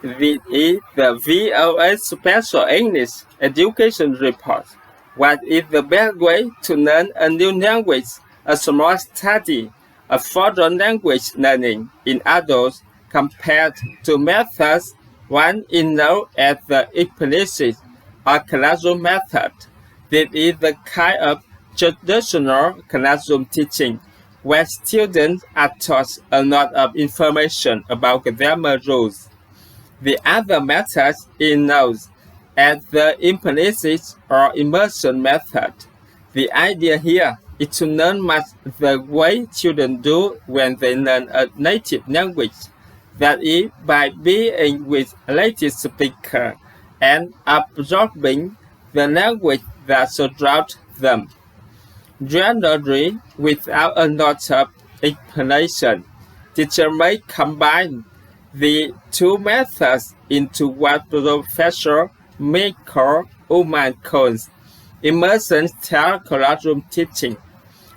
This is the VOA Special English Education Report. What is the best way to learn a new language, a small study, a foreign language learning in adults compared to methods one is known as the explicit or classroom method? This is the kind of traditional classroom teaching where students are taught a lot of information about grammar rules. The other method is known as the implicit or immersion method. The idea here is to learn much the way children do when they learn a native language, that is, by being with a native speaker and absorbing the language that surrounds them. Generally, without a lot of explanation, teachers may combine the two methods into what Professor Michael Ullman calls immersion-style classroom teaching.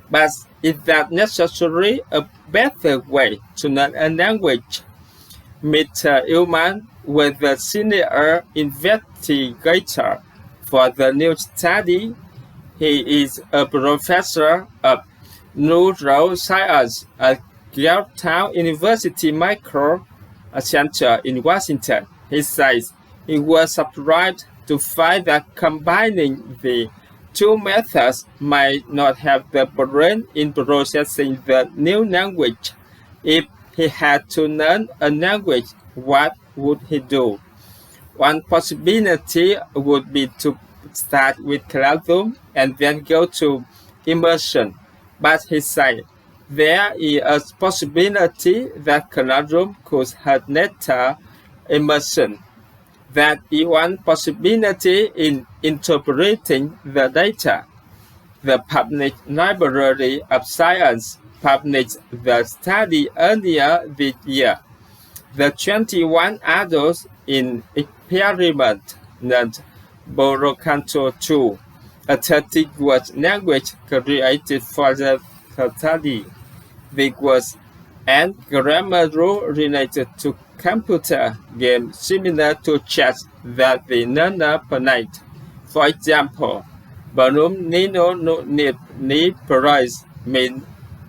But is that necessarily a better way to learn a language? Mr. Ullman was the senior investigator for the new study. He is a professor of neuroscience at Georgetown University Medical Center in Washington. He says he was surprised to find that combining the two methods might not have the brain in processing the new language. If he had to learn a language, what would he do? One possibility would be to start with classroom and then go to immersion. But he said there is a possibility that classroom could have later immersion. That is one possibility in interpreting the data. The Public Library of Science published the study earlier this year. The 21 adults in experiment learned Borocanto 2, a 30-word language created for the study. The words and grammar rule related to computer games similar to chess that the learner played. For example, balloon nino ni prize means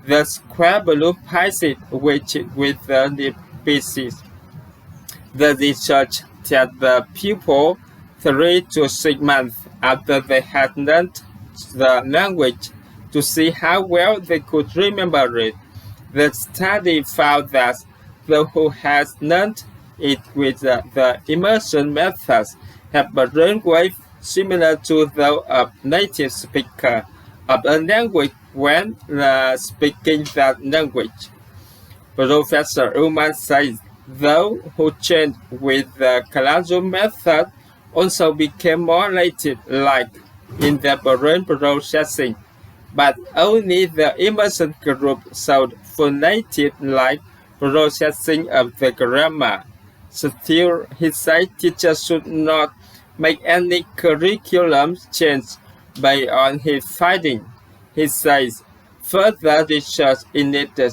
the square balloon passes with the pieces. The research that the pupil 3 to 6 months after they had learned the language to see how well they could remember it. The study found that those who had learned it with the immersion methods have brain waves similar to those of native speakers of a language when speaking that language. Professor Ullman says those who trained with the classroom method also became more native-like in their brain processing, but only the immersion group showed full native-like processing of the grammar. Still, he said teachers should not make any curriculum change based on his findings. He says further research is needed,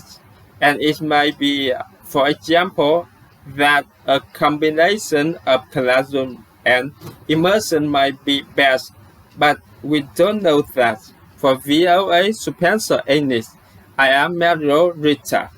and it might be, for example, that a combination of classroom and immersion might be best, but we don't know that. For VOA Special English, I am Mario Rita.